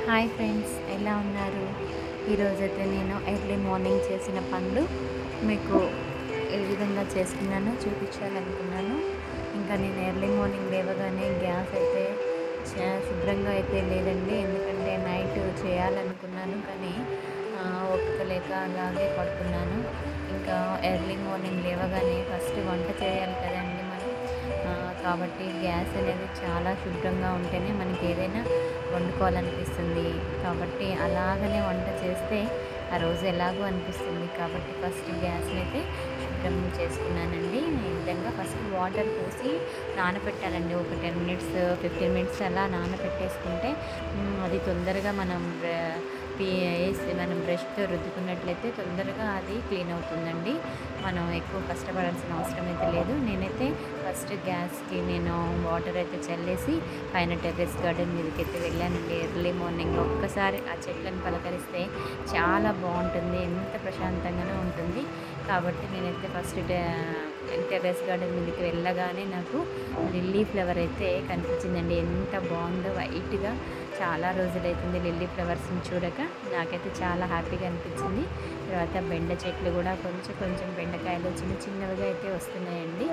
Hi friends, ఎలా ఉన్నారు? ఈరోజైతే నేను ఎర్లీ మార్నింగ్ చేసిన పనులు మీకు ఏ విధంగా చేసుకున్నానో చూపించాలనుకున్నాను. ఇంకా నేను ఎర్లీ మార్నింగ్ లేవగానే గ్యాస్ అయితే శుభ్రంగా అయితే లేదండి. ఎందుకంటే నైట్ చేయాలనుకున్నాను కానీ ఓపిక లేక అలాగే పడుకున్నాను. ఇంకా ఎర్లీ మార్నింగ్ లేవగానే ఫస్ట్ వంట చేయాలి కదండి మనం. కాబట్టి గ్యాస్ అనేది చాలా శుభ్రంగా ఉంటేనే మనకి ఏదైనా వండుకోవాలనిపిస్తుంది. కాబట్టి అలాగనే వంట చేస్తే ఆ రోజు ఎలాగో అనిపిస్తుంది. కాబట్టి ఫస్ట్ గ్యాస్ని అయితే శుభ్రం చేసుకున్నానండి. ఈ విధంగా ఫస్ట్ వాటర్ పోసి నానబెట్టాలండి. ఒక 10 మినిట్స్ 15 మినిట్స్ అలా నానబెట్టేసుకుంటే అది తొందరగా మనం బ్రష్తో రుద్దుకున్నట్లయితే తొందరగా అది క్లీన్ అవుతుందండి. మనం ఎక్కువ కష్టపడాల్సిన అవసరం అయితే లేదు. నేనైతే ఫస్ట్ గ్యాస్కి నేను వాటర్ అయితే చల్లేసి పైన టెర్రస్ గార్డెన్ మీదకి అయితే వెళ్ళానండి. ఎర్లీ మార్నింగ్ ఒక్కసారి ఆ చెట్లను పలకరిస్తే చాలా బాగుంటుంది, ఎంత ప్రశాంతంగానే ఉంటుంది. కాబట్టి నేనైతే ఫస్ట్ టెర్రస్ గార్డెన్ మీదకి వెళ్ళగానే నాకు లిల్లీ ఫ్లవర్ అయితే కనిపించిందండి. ఎంత బాగుందో, వైట్గా. చాలా రోజులైతుంది లిల్లీ ఫ్లవర్స్ని చూడక. నాకైతే చాలా హ్యాపీగా అనిపించింది. తర్వాత బెండ చెట్లు కూడా కొంచెం బెండకాయలు చిన్నవిగా అయితే వస్తున్నాయండి.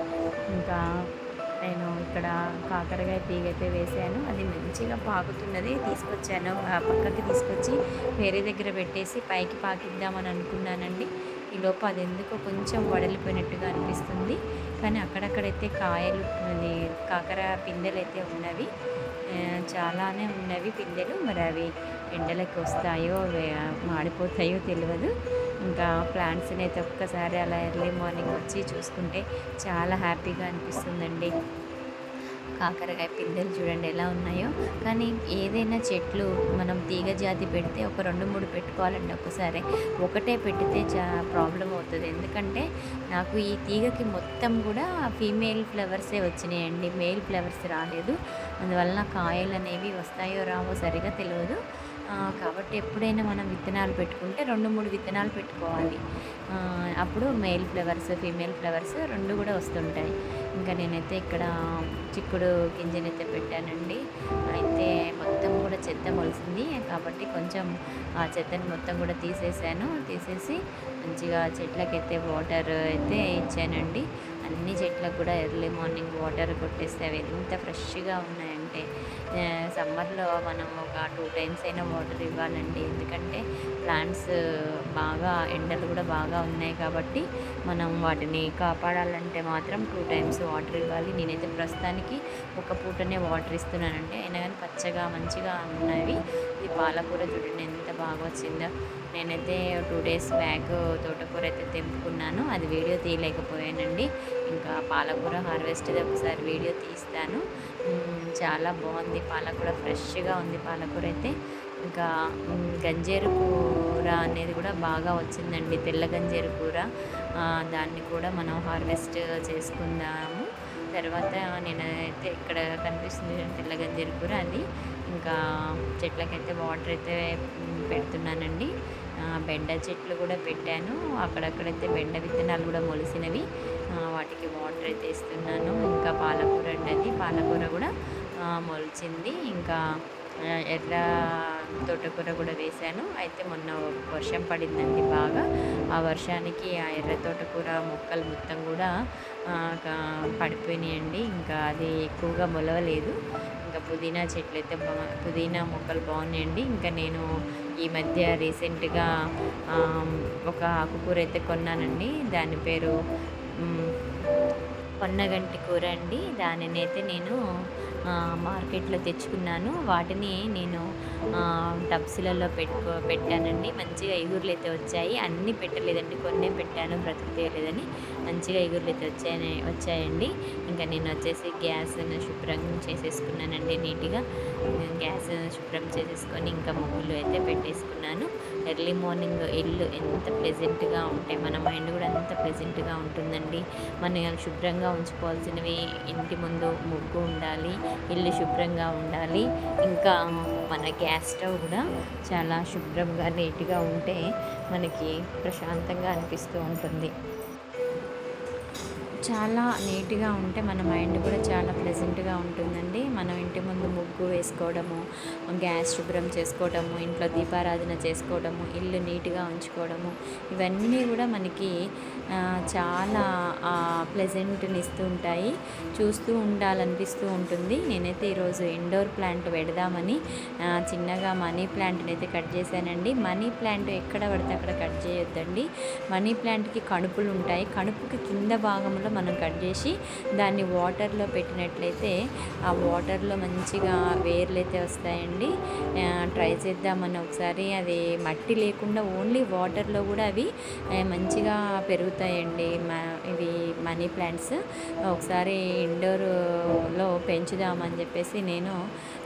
ఇంకా నేను ఇక్కడ కాకరకాయ తీగ అయితే వేసాను. అది మంచిగా పాకుతున్నది. తీసుకొచ్చాను, పక్కకి తీసుకొచ్చి వేరే దగ్గర పెట్టేసి పైకి పాకిద్దామని అనుకున్నానండి. ఈలోపు అది ఎందుకో కొంచెం వడలిపోయినట్టుగా అనిపిస్తుంది. కానీ అక్కడక్కడైతే కాయలు, అది కాకర పిందెలు అయితే ఉన్నవి. చాలానే ఉన్నవి పిందెలు. మరి అవి ఎండలకు వస్తాయో మాడిపోతాయో తెలియదు. ఇంకా ప్లాంట్స్ని అయితే ఒక్కసారి అలా ఎర్లీ మార్నింగ్ వచ్చి చూసుకుంటే చాలా హ్యాపీగా అనిపిస్తుందండి. కాకరకాయ పిందెలు చూడండి ఎలా ఉన్నాయో. కానీ ఏదైనా చెట్లు మనం తీగ జాతి పెడితే ఒక 2-3 పెట్టుకోవాలండి ఒకసారి. ఒకటే పెట్టితే ప్రాబ్లం అవుతుంది. ఎందుకంటే నాకు ఈ తీగకి మొత్తం కూడా ఫీమేల్ ఫ్లవర్సే వచ్చినాయండి, మేల్ ఫ్లవర్స్ రాలేదు. అందువలన కాయలు అనేవి వస్తాయో రావో సరిగా తెలియదు. కాబట్టి ఎప్పుడైనా మనం విత్తనాలు పెట్టుకుంటే 2-3 విత్తనాలు పెట్టుకోవాలి. అప్పుడు మేల్ ఫ్లవర్స్ ఫీమేల్ ఫ్లవర్స్ 2 కూడా వస్తుంటాయి. ఇంకా నేనైతే ఇక్కడ చిక్కుడు గింజనైతే పెట్టానండి. అయితే మొత్తం కూడా చెత్త మొలిసింది. కాబట్టి కొంచెం ఆ చెత్తని మొత్తం కూడా తీసేసి మంచిగా చెట్లకైతే వాటర్ అయితే ఇచ్చానండి. అన్ని చెట్లకు కూడా ఎర్లీ మార్నింగ్ వాటర్ కొట్టేస్తే అవి ఎంత ఫ్రెష్గా ఉన్నాయంటే. సమ్మర్లో మనం ఒక 2 టైమ్స్ అయినా వాటర్ ఇవ్వాలండి. ఎందుకంటే ప్లాంట్స్ బాగా ఎండలు కూడా బాగా ఉన్నాయి కాబట్టి మనం వాటిని కాపాడాలంటే మాత్రం 2 టైమ్స్ వాటర్ ఇవ్వాలి. నేనైతే ప్రస్తుతానికి ఒక పూటనే వాటర్ ఇస్తున్నానండి. అయినా కానీ పచ్చగా మంచిగా ఉన్నవి. ఈ పాలకూర చూడండి ఎంత బాగా వచ్చిందో. నేనైతే 2 డేస్ బ్యాక్ తోటకూర అయితే తెంపుకున్నాను. అది వీడియో తీయలేకపోయానండి. ఇంకా పాలకూర హార్వెస్ట్ ఒకసారి వీడియో తీస్తాను. చాలా బాగుంది పాలకూర, ఫ్రెష్గా ఉంది పాలకూర అయితే. ఇంకా గంజేరు కూర అనేది కూడా బాగా వచ్చిందండి, తెల్ల గంజేరు కూర. దాన్ని కూడా మనం హార్వెస్ట్ చేసుకుందాము. తర్వాత నేనైతే ఇక్కడ కనిపిస్తుంది తెల్ల గంజేరు కూర, అది ఇంకా చెట్లకైతే వాటర్ అయితే పెడుతున్నానండి. బెండ చెట్లు కూడా పెట్టాను. అక్కడక్కడైతే బెండ విత్తనాలు కూడా మొలిసినవి. వాటికి వాటర్ అయితే ఇస్తున్నాను. ఇంకా పాలకూర అండి, పాలకూర కూడా మొలిచింది. ఇంకా ఎర్ర తోటకూర కూడా వేశాను. అయితే మొన్న వర్షం పడిందండి బాగా. ఆ వర్షానికి ఆ ఎర్ర తోటకూర మొక్కలు మొత్తం కూడా పడిపోయినాయండి. ఇంకా అది ఎక్కువగా మొలవలేదు. ఇంకా పుదీనా చెట్లు అయితే పుదీనా మొక్కలు బాగున్నాయండి. ఇంకా నేను ఈ మధ్య రీసెంట్గా ఒక ఆకుకూర అయితే కొన్నానండి. దాని పేరు పొన్నగంటి కూర అండి. దానినైతే నేను మార్కెట్లో తెచ్చుకున్నాను. వాటిని నేను టబ్స్లలో పెట్టానండి. మంచిగా ఎగురులు అయితే వచ్చాయి. అన్నీ పెట్టలేదండి, కొన్నే పెట్టాను, బ్రతుకుతేయలేదని. మంచిగా ఎగురులు అయితే వచ్చాయండి. ఇంకా నేను వచ్చేసి గ్యాస్ను శుభ్రం చేసేసుకున్నానండి. నీట్గా గ్యాస్ శుభ్రం చేసేసుకొని ఇంకా ముగ్గులు అయితే పెట్టేసుకున్నాను. ఎర్లీ మార్నింగ్ ఇల్లు ఎంత ప్లెజెంట్గా ఉంటే మన మైండ్ కూడా అంత ప్లెజెంట్గా ఉంటుందండి. మనం శుభ్రంగా ఉంచుకోవాల్సినవి, ఇంటి ముందు ముగ్గు ఉండాలి, ఇల్లు శుభ్రంగా ఉండాలి. ఇంకా మన గ్యాస్ స్టవ్ కూడా చాలా శుభ్రంగా నీట్గా ఉంటే మనకి ప్రశాంతంగా అనిపిస్తూ ఉంటుంది. చాలా నీట్గా ఉంటే మన మైండ్ కూడా చాలా ప్లెజెంట్గా ఉంటుందండి. మనం ఇంటి ముందు ముగ్గు వేసుకోవడము, గ్యాస్ శుభ్రం చేసుకోవడము, ఇంట్లో దీపారాధన చేసుకోవడము, ఇల్లు నీట్గా ఉంచుకోవడము, ఇవన్నీ కూడా మనకి చాలా ప్లెజెంట్ని ఇస్తూ ఉంటాయి. చూస్తూ ఉండాలనిపిస్తూ ఉంటుంది. నేనైతే ఈరోజు ఇండోర్ ప్లాంట్ పెడదామని చిన్నగా మనీ ప్లాంట్ని అయితే కట్ చేశానండి. మనీ ప్లాంట్ ఎక్కడ పడితే అక్కడ కట్ చేయొద్దండి. మనీ ప్లాంట్కి కణుపులు ఉంటాయి. కణుపుకి కింద భాగంలో మనం కట్ చేసి దాన్ని వాటర్లో పెట్టినట్లయితే ఆ వాటర్లో మంచిగా వేర్లు అయితే వస్తాయండి. ట్రై చేద్దామని ఒకసారి, అది మట్టి లేకుండా ఓన్లీ వాటర్లో కూడా అవి మంచిగా పెరుగుతాయండి. ఇవి మనీ ప్లాంట్స్ ఒకసారి ఇండోర్లో పెంచుదామని చెప్పేసి నేను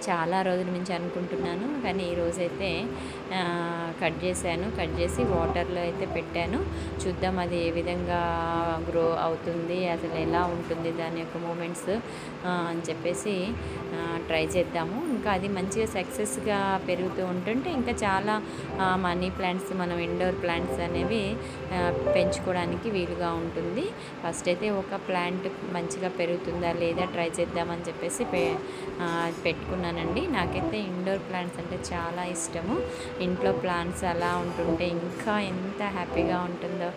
చాలా రోజుల నుంచి అనుకుంటున్నాను. కానీ ఈరోజైతే కట్ చేశాను. కట్ చేసి వాటర్లో అయితే పెట్టాను. చూద్దాం అది ఏ విధంగా గ్రో అవుతుంది, అసలు ఎలా ఉంటుంది దాని యొక్క మూమెంట్స్ అని చెప్పేసి ట్రై చేద్దాము. ఇంకా అది మంచిగా సక్సెస్గా పెరుగుతూ ఉంటుంటే ఇంకా చాలా మనీ ప్లాంట్స్, మనం ఇండోర్ ప్లాంట్స్ అనేవి పెంచుకోవడానికి వీలుగా ఉంటుంది. ఫస్ట్ అయితే ఒక ప్లాంట్ మంచిగా పెరుగుతుందా లేదా ట్రై చేద్దామని చెప్పేసి పెట్టుకున్నానండి. నాకైతే ఇండోర్ ప్లాంట్స్ అంటే చాలా ఇష్టము. ఇంట్లో ప్లాంట్స్ అలా ఉంటుంటే ఇంకా ఎంత హ్యాపీగా ఉంటుందో.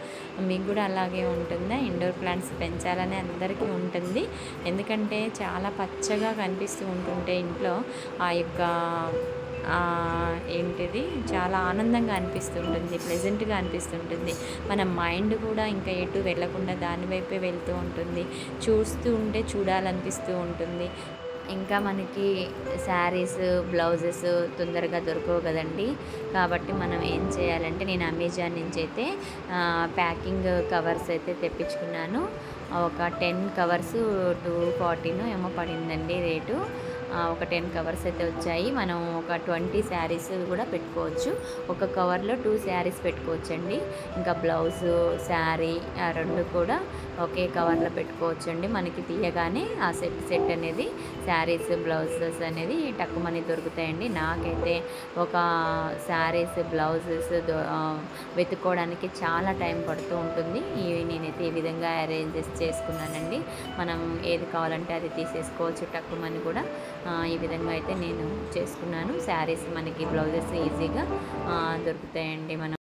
మీకు కూడా అలాగే ఉంటుందా? ఇండోర్ ప్లాంట్స్ పెంచాలని అందరికీ ఉంటుంది. ఎందుకంటే చాలా పచ్చగా కనిపిస్తూ ఉంటుంటే ఇంట్లో ఆ యొక్క ఏంటిది చాలా ఆనందంగా అనిపిస్తుంటుంది, ప్లెజెంట్గా అనిపిస్తుంటుంది. మన మైండ్ కూడా ఇంకా ఎటు వెళ్ళకుండా దాని వైపే వెళ్తూ ఉంటుంది. చూస్తూ ఉంటే చూడాలనిపిస్తూ ఉంటుంది. ఇంకా మనకి శారీస్, బ్లౌజెస్ తొందరగా దొరకవు కదండి. కాబట్టి మనం ఏం చేయాలంటే, నేను అమెజాన్ నుంచి అయితే ప్యాకింగ్ కవర్స్ అయితే తెప్పించుకున్నాను. ఒక 10 కవర్స్ 240 ఏమో పడిందండి రేటు. ఒక 10 కవర్స్ అయితే వచ్చాయి. మనం ఒక 20 శారీస్ కూడా పెట్టుకోవచ్చు. ఒక కవర్లో 2 శారీస్ పెట్టుకోవచ్చండి. ఇంకా బ్లౌజు, శారీ ఆ 2 కూడా ఒకే కవర్లో పెట్టుకోవచ్చండి. మనకి తీయగానే ఆ సెట్ అనేది, శారీస్, బ్లౌజెస్ అనేది టక్కుమని దొరుకుతాయండి. నాకైతే ఒక శారీస్, బ్లౌజెస్ వెతుక్కోవడానికి చాలా టైం పడుతూ ఉంటుంది. నేనైతే ఈ విధంగా అరేంజ్ చేసుకున్నానండి. మనం ఏది కావాలంటే అది తీసేసుకోవచ్చు టక్కుమని కూడా. ఈ విధంగా అయితే నేను చేసుకున్నాను. శారీస్, మనకి బ్లౌజెస్ ఈజీగా దొరుకుతాయండి. మనం